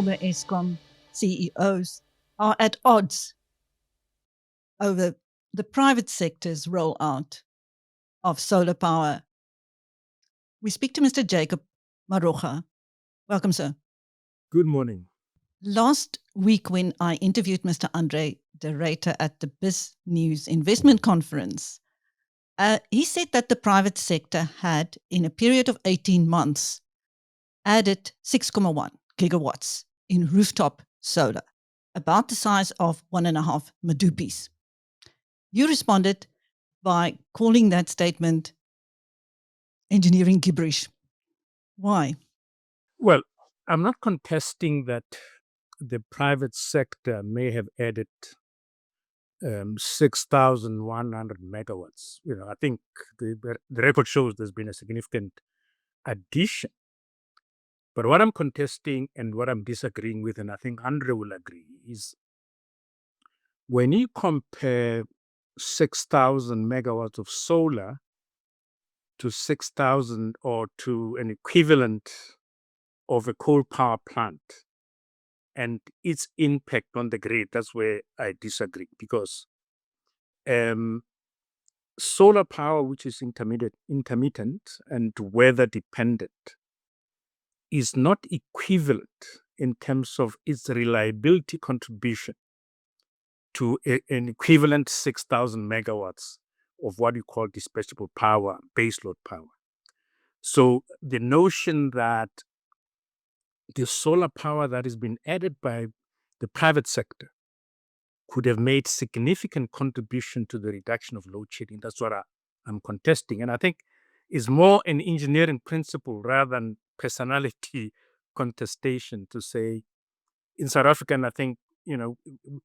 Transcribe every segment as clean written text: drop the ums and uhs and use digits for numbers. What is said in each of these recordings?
former Eskom CEOs are at odds over the private sector's rollout of solar power. We speak to Mr. Jacob Maroga. Welcome, sir. Good morning. Last week, when I interviewed Mr. André de Ruyter at the BizNews investment conference, he said that the private sector had, in a period of 18 months, added 6.1 gigawatts in rooftop solar, about the size of 1.5 Madupis. You responded by calling that statement engineering gibberish. Why? Well, I'm not contesting that the private sector may have added 6,100 megawatts. I think the record shows there's been a significant addition. But what I'm contesting and what I'm disagreeing with, and I think Andre will agree, is when you compare 6,000 megawatts of solar to 6,000 or to an equivalent of a coal power plant and its impact on the grid, that's where I disagree, because solar power, which is intermittent and weather dependent, is not equivalent in terms of its reliability contribution to an equivalent 6,000 megawatts of what you call dispatchable power, baseload power. So the notion that the solar power that has been added by the private sector could have made significant contribution to the reduction of load shedding, that's what I'm contesting. And I think is more an engineering principle rather than personality contestation to say, in South Africa, and I think,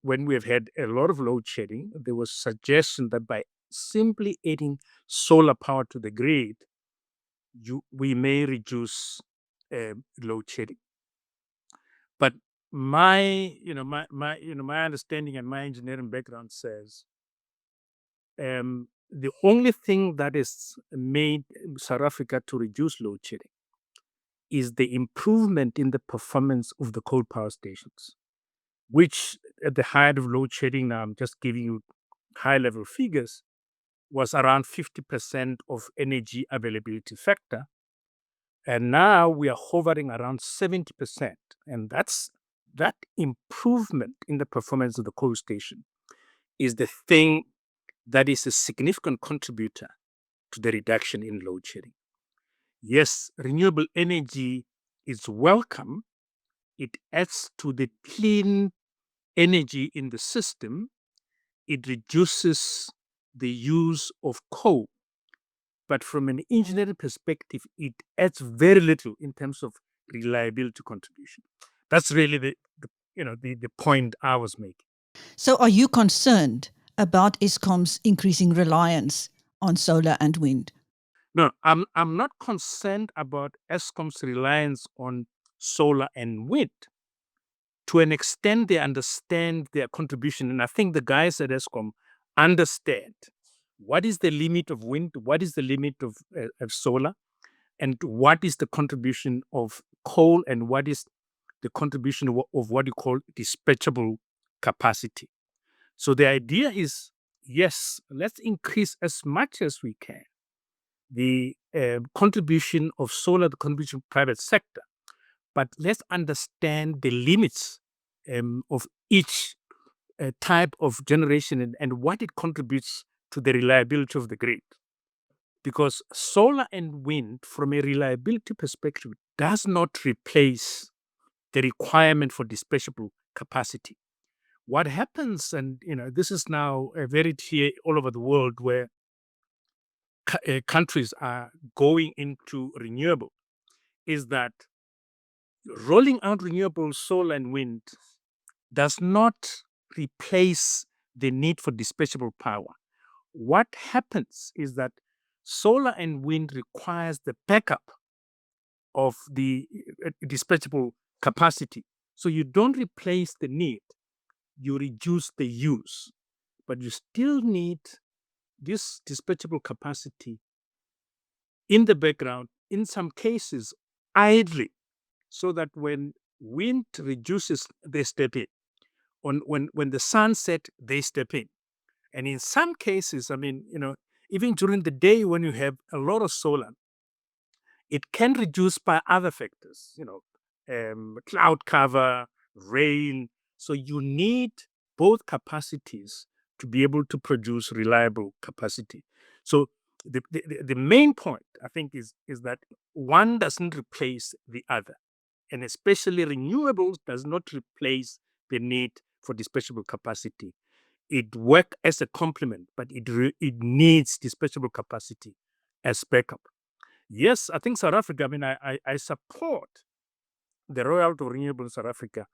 when we have had a lot of load shedding, there was suggestion that by simply adding solar power to the grid, we may reduce load shedding. But my understanding and my engineering background says the only thing that has made South Africa to reduce load shedding is the improvement in the performance of the coal power stations, which at the height of load shedding, now I'm just giving you high-level figures, was around 50% of energy availability factor. And now we are hovering around 70%. And that improvement in the performance of the coal station is the thing that is a significant contributor to the reduction in load shedding. Yes, renewable energy is welcome. It adds to the clean energy in the system. It reduces the use of coal. But from an engineering perspective, it adds very little in terms of reliability contribution. That's really the point I was making. So are you concerned about Eskom's increasing reliance on solar and wind? No, I'm not concerned about Eskom's reliance on solar and wind. To an extent, they understand their contribution. And I think the guys at Eskom understand what is the limit of wind, what is the limit of solar, and what is the contribution of coal, and what is the contribution of what you call dispatchable capacity. So the idea is, yes, let's increase as much as we can the contribution of solar, the contribution of private sector, but let's understand the limits of each type of generation and what it contributes to the reliability of the grid. Because solar and wind, from a reliability perspective, does not replace the requirement for dispatchable capacity. What happens, and this is now very clear all over the world, where countries are going into renewable, is that rolling out renewable solar and wind does not replace the need for dispatchable power. What happens is that solar and wind requires the backup of the dispatchable capacity. So you don't replace the need, you reduce the use, but you still need this dispatchable capacity in the background, in some cases idly, so that when Wind reduces, they step in. When the sun set, they step in. And in some cases, I mean, even during the day when you have a lot of solar, it can reduce by other factors, cloud cover, rain. So you need both capacities to be able to produce reliable capacity. So the main point, I think, is that one doesn't replace the other. And especially renewables does not replace the need for dispatchable capacity. It works as a complement, but it needs dispatchable capacity as backup. Yes, I think South Africa, I mean, I support the Royal to Renewable in South Africa.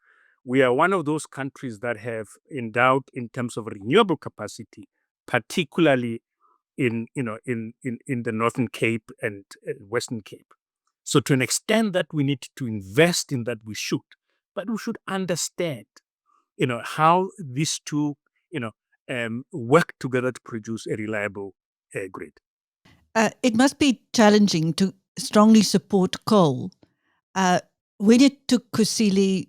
We are one of those countries that have endowed in terms of renewable capacity, particularly in the Northern Cape and Western Cape. So to an extent that we need to invest in that, we should. But we should understand, how these two, work together to produce a reliable grid. It must be challenging to strongly support coal. When it took Kusile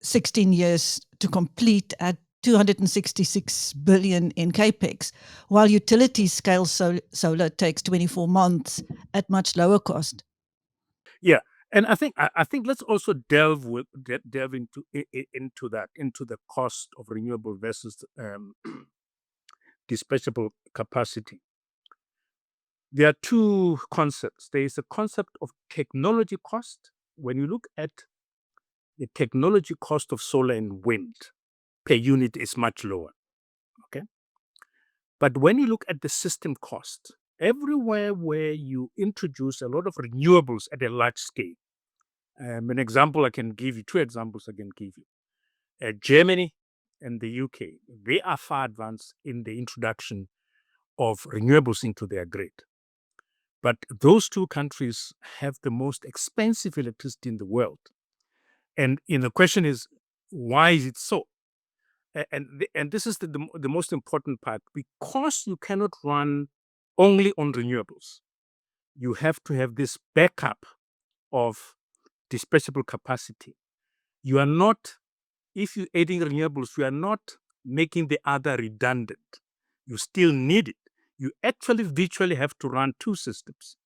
16 years to complete at 266 billion in capex, while utility scale solar takes 24 months at much lower cost. Yeah, and I think let's also delve into that, into the cost of renewable versus dispatchable capacity. There are two concepts. There is a concept of technology cost. When you look at the technology cost of solar and wind per unit is much lower. Okay. But when you look at the system cost, everywhere where you introduce a lot of renewables at a large scale, an example I can give you, two examples I can give you. Germany and the UK, they are far advanced in the introduction of renewables into their grid. But those two countries have the most expensive electricity in the world. And the question is, why is it so? And this is the most important part. Because you cannot run only on renewables, you have to have this backup of dispatchable capacity. You are not, if you're adding renewables, you are not making the other redundant. You still need it. You actually virtually have to run two systems.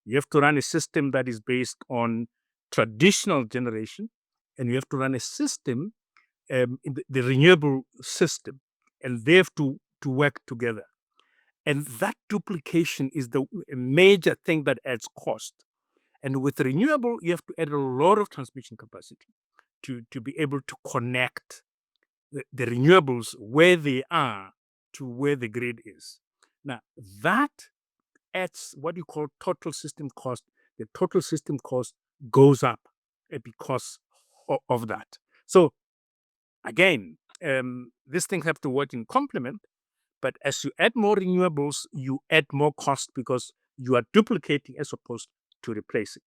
You have to run a system that is based on traditional generation, and you have to run a system, in the renewable system, and they have to work together. And that duplication is the major thing that adds cost. And with renewable, you have to add a lot of transmission capacity to be able to connect the renewables where they are to where the grid is. Now, that adds what you call total system cost. The total system cost goes up because of that. So, again, these things have to work in complement. But as you add more renewables, you add more cost because you are duplicating as opposed to replacing.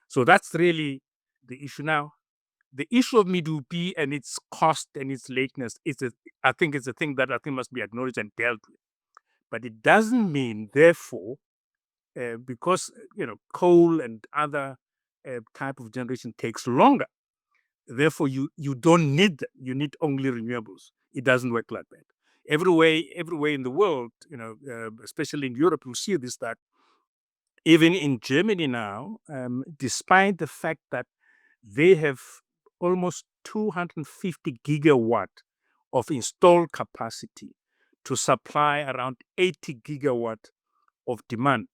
So that's really the issue now. The issue of Medupi and its cost and its lateness I think it's a thing that I think must be acknowledged and dealt with. But it doesn't mean, therefore, because coal and other type of generation takes longer, therefore you don't need them. You need only renewables. It doesn't work like that. Everywhere in the world, especially in Europe, you see this, that even in Germany now, despite the fact that they have almost 250 gigawatt of installed capacity to supply around 80 gigawatt of demand,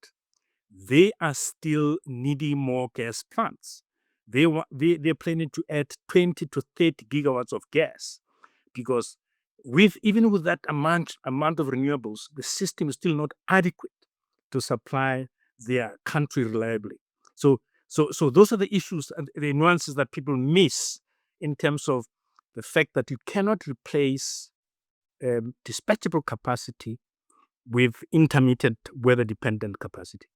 they are still needing more gas plants. They're planning to add 20 to 30 gigawatts of gas, because even with that amount of renewables, the system is still not adequate to supply their country reliably. So those are the issues and the nuances that people miss in terms of the fact that you cannot replace dispatchable capacity with intermittent weather-dependent capacity.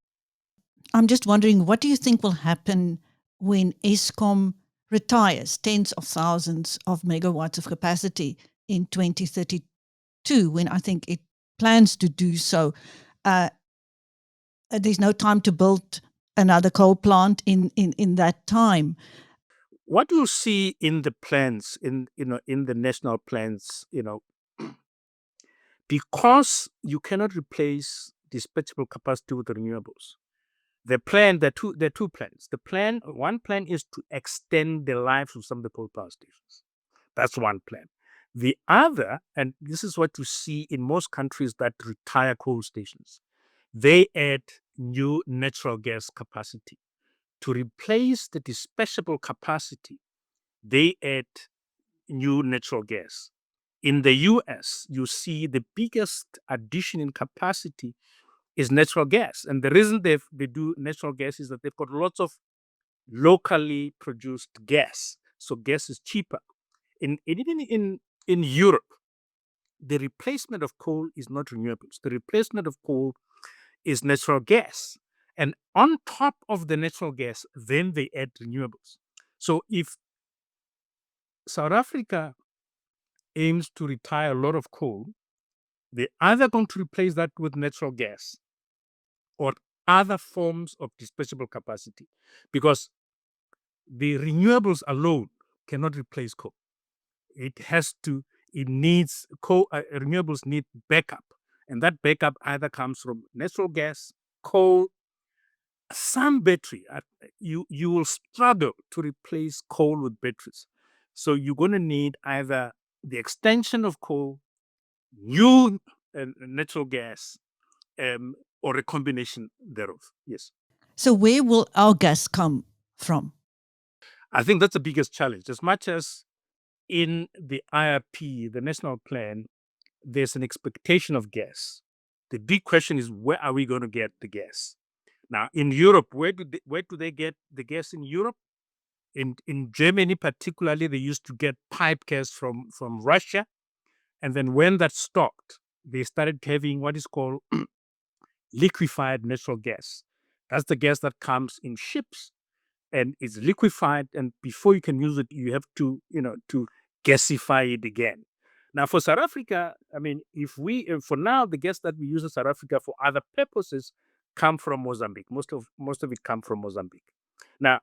I'm just wondering, what do you think will happen when Eskom retires tens of thousands of megawatts of capacity in 2032, when I think it plans to do so? There's no time to build another coal plant in that time. What you'll see in the plans, in the national plans, because you cannot replace dispatchable capacity with renewables. There are two plans. One plan is to extend the lives of some of the coal power stations. That's one plan. The other, and this is what you see in most countries that retire coal stations, they add new natural gas capacity. To replace the dispatchable capacity, they add new natural gas. In the US, you see the biggest addition in capacity is natural gas. And the reason they do natural gas is that they've got lots of locally produced gas. So gas is cheaper. Even in Europe, the replacement of coal is not renewables. The replacement of coal is natural gas. And on top of the natural gas, then they add renewables. So if South Africa aims to retire a lot of coal, they're either going to replace that with natural gas or other forms of dispatchable capacity, because the renewables alone cannot replace coal. It needs coal, renewables need backup. And that backup either comes from natural gas, coal, some battery. You will struggle to replace coal with batteries. So you're going to need either the extension of coal, new natural gas, or a combination thereof. Yes. So, where will our gas come from? I think that's the biggest challenge. As much as in the IRP, the national plan, there's an expectation of gas. The big question is, where are we going to get the gas? Now, in Europe, where do they get the gas in Europe? In Germany, particularly, they used to get pipe gas from Russia. And then when that stopped, they started having what is called liquefied natural gas. That's the gas that comes in ships and is liquefied. And before you can use it, you have to gasify it again. Now, for South Africa, I mean, for now, the gas that we use in South Africa for other purposes come from Mozambique. Most of it come from Mozambique. Now,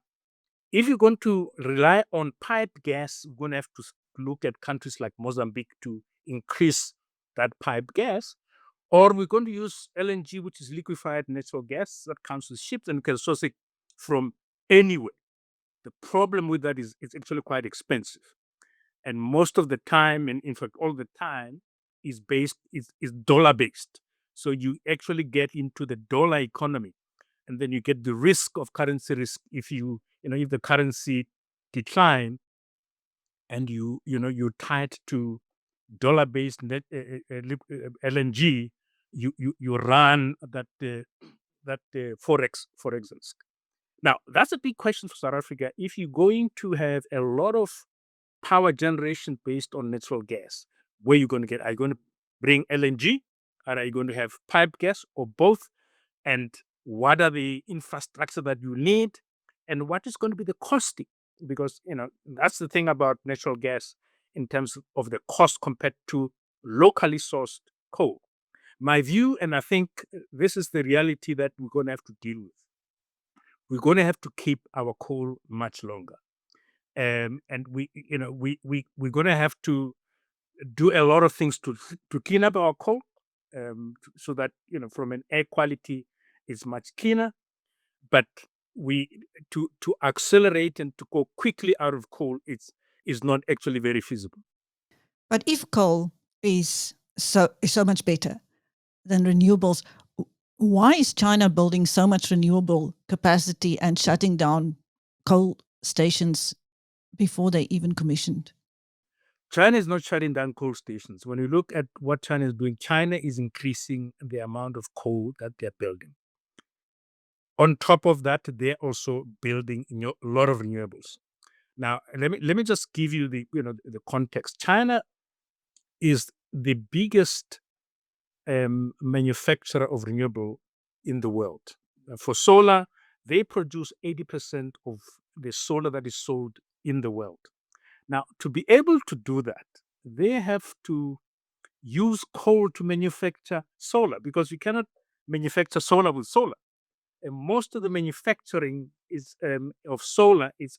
if you're going to rely on piped gas, you're going to have to look at countries like Mozambique to increase that piped gas. Or we're going to use LNG, which is liquefied natural gas that comes with ships and can source it from anywhere. The problem with that is it's actually quite expensive. And most of the time, and in fact, all the time, is dollar based. So you actually get into the dollar economy, and then you get the risk of currency risk if if the currency decline and you're tied to dollar based LNG, you run that forex risk. Now that's a big question for South Africa. If you're going to have a lot of power generation based on natural gas, where you going to get? Are you going to bring LNG? Or are you going to have pipe gas or both? And what are the infrastructure that you need? And what is going to be the costing? Because that's the thing about natural gas in terms of the cost compared to locally sourced coal. My view, and I think this is the reality that we're going to have to deal with. We're going to have to keep our coal much longer. And we're going to have to do a lot of things to clean up our coal, so that from an air quality it's much cleaner. But we to accelerate and to go quickly out of coal, is not actually very feasible. But if coal is so much better than renewables, why is China building so much renewable capacity and shutting down coal stations before they even commissioned? China is not shutting down coal stations. When you look at what China is doing, China is increasing the amount of coal that they're building. On top of that, they're also building a lot of renewables. Now, let me just give you the context. China is the biggest manufacturer of renewable in the world. For solar, they produce 80% of the solar that is sold in the world. Now, to be able to do that, they have to use coal to manufacture solar, because you cannot manufacture solar with solar. And most of the manufacturing of solar is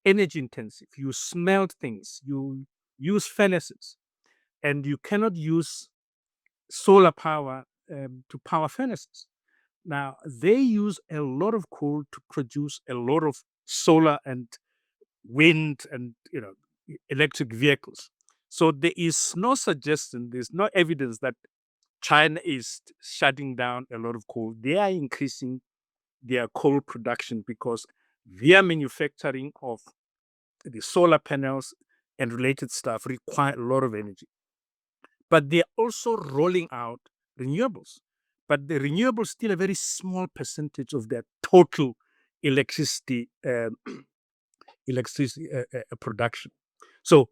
energy intensive. You smelt things, you use furnaces, and you cannot use solar power to power furnaces. Now, they use a lot of coal to produce a lot of solar and wind and electric vehicles. So there is no suggestion, there's no evidence that China is shutting down a lot of coal. They are increasing their coal production because their manufacturing of the solar panels and related stuff require a lot of energy. But they're also rolling out renewables. But the renewables still a very small percentage of their total electricity production. So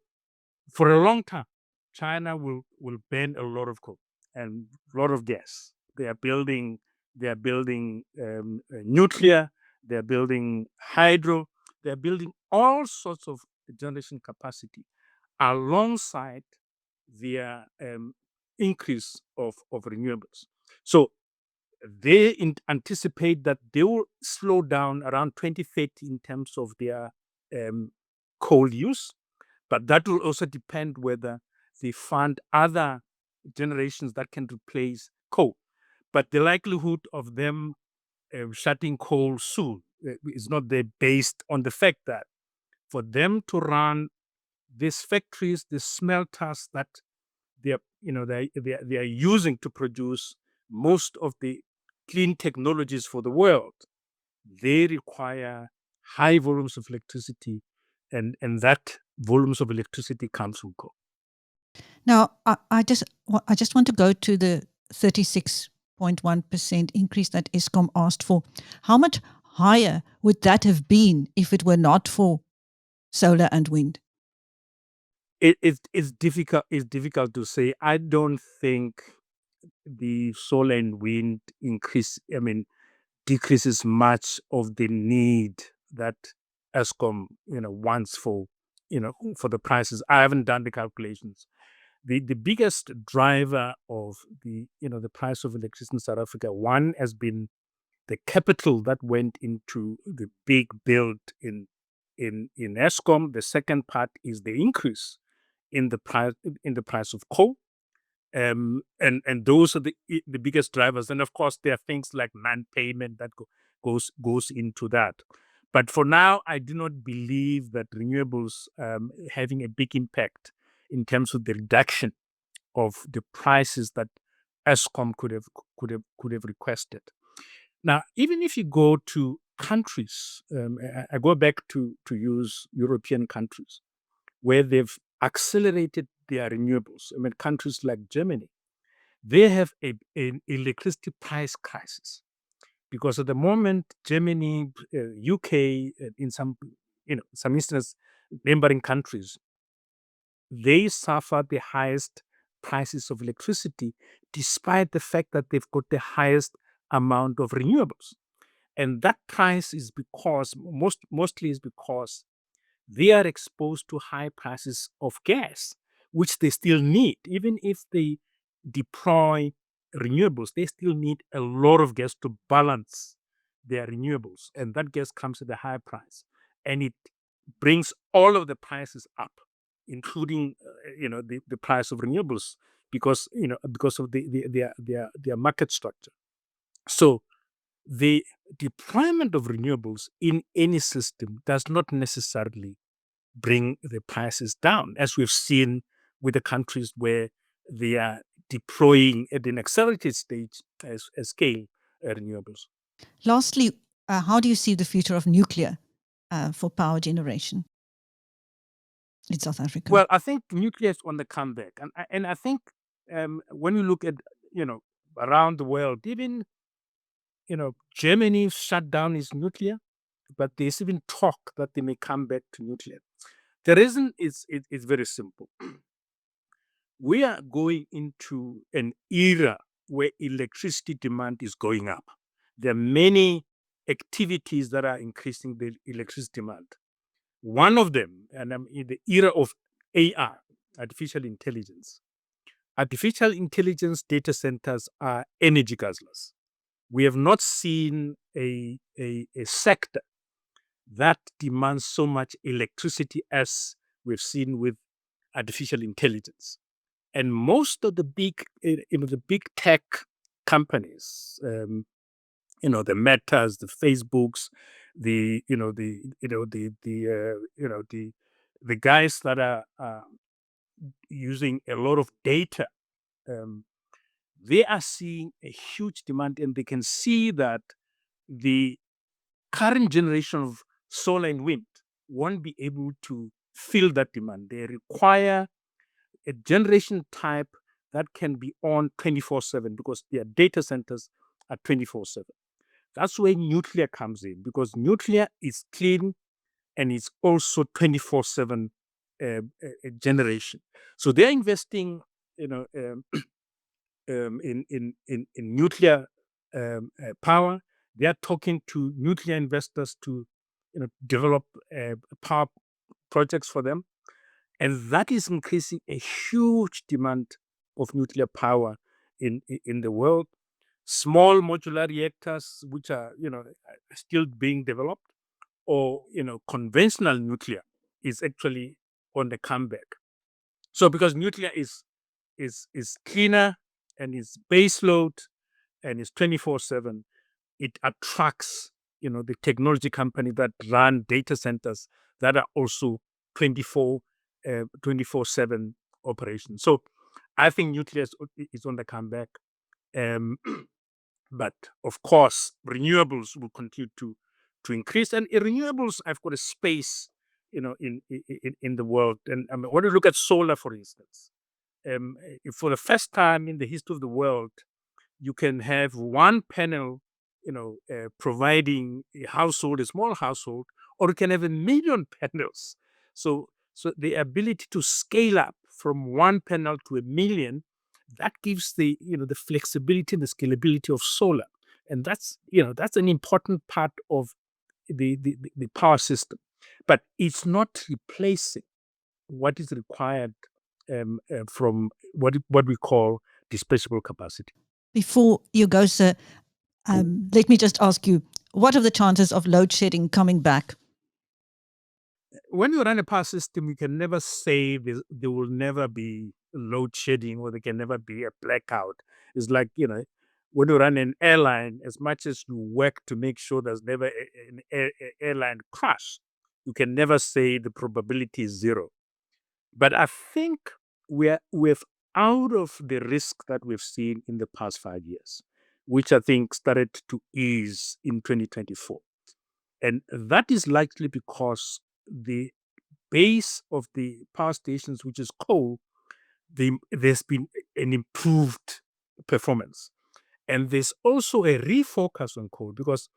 for a long time, China will ban a lot of coal and a lot of gas. They are building nuclear. They are building hydro. They are building all sorts of generation capacity alongside their increase of renewables. So they anticipate that they will slow down around 2030 in terms of their um, coal use, but that will also depend whether they fund other generations that can replace coal. But the likelihood of them shutting coal soon is not there, based on the fact that for them to run these factories, the smelters that they are using to produce most of the clean technologies for the world, they require high volumes of electricity, and that volumes of electricity comes from coal. Now, I just want to go to the 36.1% increase that Eskom asked for. How much higher would that have been if it were not for solar and wind? It's difficult. It's difficult to say. I don't think the solar and wind decreases much of the need that Eskom wants for the prices. I haven't done the calculations. The biggest driver of the price of electricity in South Africa, one has been the capital that went into the big build in Eskom. The second part is the increase in the price of coal. And those are the biggest drivers. And of course, there are things like non-payment that goes into that. But for now, I do not believe that renewables having a big impact in terms of the reduction of the prices that Eskom could have requested. Now, even if you go to countries, I go back to use European countries where they've accelerated their renewables. Countries like Germany, they have an electricity price crisis because at the moment, Germany, UK, in some instances, neighboring countries, they suffer the highest prices of electricity, despite the fact that they've got the highest amount of renewables. And that price is mostly is because they are exposed to high prices of gas, which they still need. Even if they deploy renewables, they still need a lot of gas to balance their renewables. And that gas comes at a high price. And it brings all of the prices up, including the price of renewables, because of their market structure. So the deployment of renewables in any system does not necessarily bring the prices down, as we've seen with the countries where they are deploying at an accelerated stage as scale renewables. Lastly, how do you see the future of nuclear for power generation in South Africa? Well, I think nuclear is on the comeback, and I think when you look at around the world, even Germany shut down its nuclear, but there's even talk that they may come back to nuclear. The reason is very simple. We are going into an era where electricity demand is going up. There are many activities that are increasing the electricity demand. One of them, and I'm in the era of AI, artificial intelligence. Artificial intelligence data centers are energy guzzlers. We have not seen a sector that demands so much electricity as we've seen with artificial intelligence. And most of the big tech companies, the Metas, the Facebooks, the guys that are using a lot of data, um, they are seeing a huge demand, and they can see that the current generation of solar and wind won't be able to fill that demand. They require a generation type that can be on 24/7 because their data centers are 24/7. That's where nuclear comes in because nuclear is clean and it's also 24/7 generation. So they're investing, you know, in nuclear power. They are talking to nuclear investors to, develop power projects for them, and that is increasing a huge demand of nuclear power in the world. Small modular reactors, which are still being developed, or conventional nuclear is actually on the comeback. So because nuclear is cleaner and is baseload and is 24/7, it attracts the technology company that run data centers that are also 24 24/7 operations. So I think nuclear is on the comeback. Um, but of course, renewables will continue to increase, and in renewables, I've got a space, in the world. And I mean, when you look at solar, for instance, for the first time in the history of the world, you can have one panel, providing a small household, or you can have 1 million panels. So the ability to scale up from one panel to 1 million, that gives the flexibility and the scalability of solar, and that's an important part of the power system, but it's not replacing what is required from what we call dispatchable capacity. Before you go, sir, let me just ask you, what are the chances of load shedding coming back? When you run a power system, you can never say there will never be load shedding or there can never be a blackout. It's like, when you run an airline, as much as you work to make sure there's never an airline crash, you can never say the probability is zero. But I think we're out of the risk that we've seen in the past 5 years, which I think started to ease in 2024. And that is likely because the base of the power stations, which is coal, there's been an improved performance. And there's also a refocus on coal because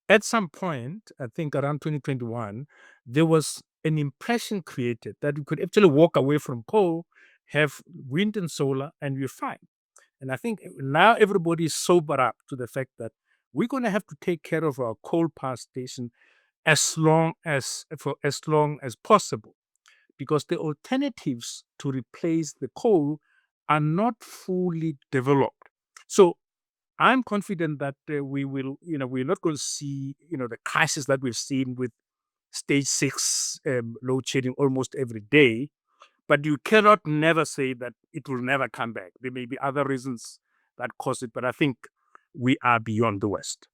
at some point, I think around 2021, there was an impression created that we could actually walk away from coal, have wind and solar, and we're fine. And I think now everybody is sober up to the fact that we're going to have to take care of our coal power station for as long as possible, because the alternatives to replace the coal are not fully developed. So I'm confident that we're not going to see, the crisis that we've seen with stage six load shedding almost every day. But you cannot never say that it will never come back. There may be other reasons that cause it, but I think we are beyond the worst.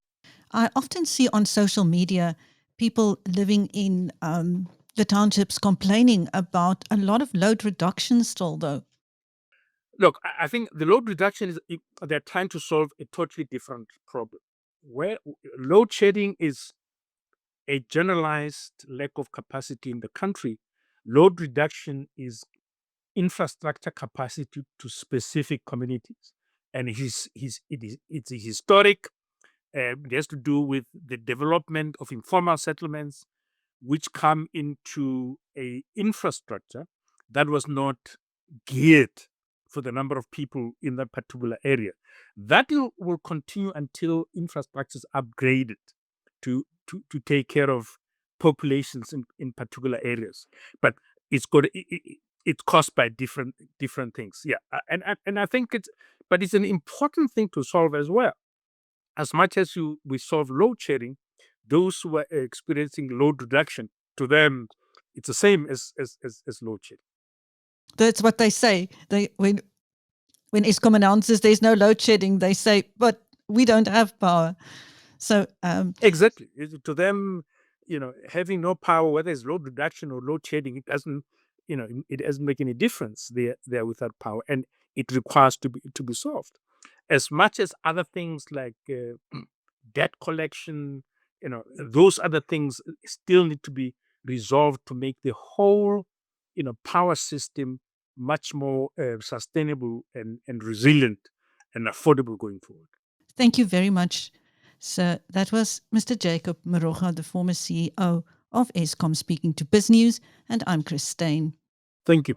I often see on social media people living in the townships complaining about a lot of load reduction still, though. Look, I think the load reduction they're trying to solve a totally different problem. Where load shedding is a generalized lack of capacity in the country, load reduction is infrastructure capacity to specific communities. And it's a historic, it has to do with the development of informal settlements, which come into a infrastructure that was not geared for the number of people in that particular area. That will continue until infrastructure is upgraded to take care of populations in particular areas. But it's got it's caused by different things. Yeah, and I think but it's an important thing to solve as well. As much as we solve load shedding, those who are experiencing load reduction, to them, it's the same as load shedding. That's what they say. When Eskom announces there's no load shedding, they say, but we don't have power. So exactly, to them, having no power, whether it's load reduction or load shedding, it doesn't, it doesn't make any difference. They're without power, and it requires to be solved. As much as other things like debt collection, those other things still need to be resolved to make the whole, power system much more sustainable and resilient and affordable going forward. Thank you very much, sir. That was Mr. Jacob Maroga, the former CEO of Eskom, speaking to BizNews, and I'm Chris Steyn. Thank you.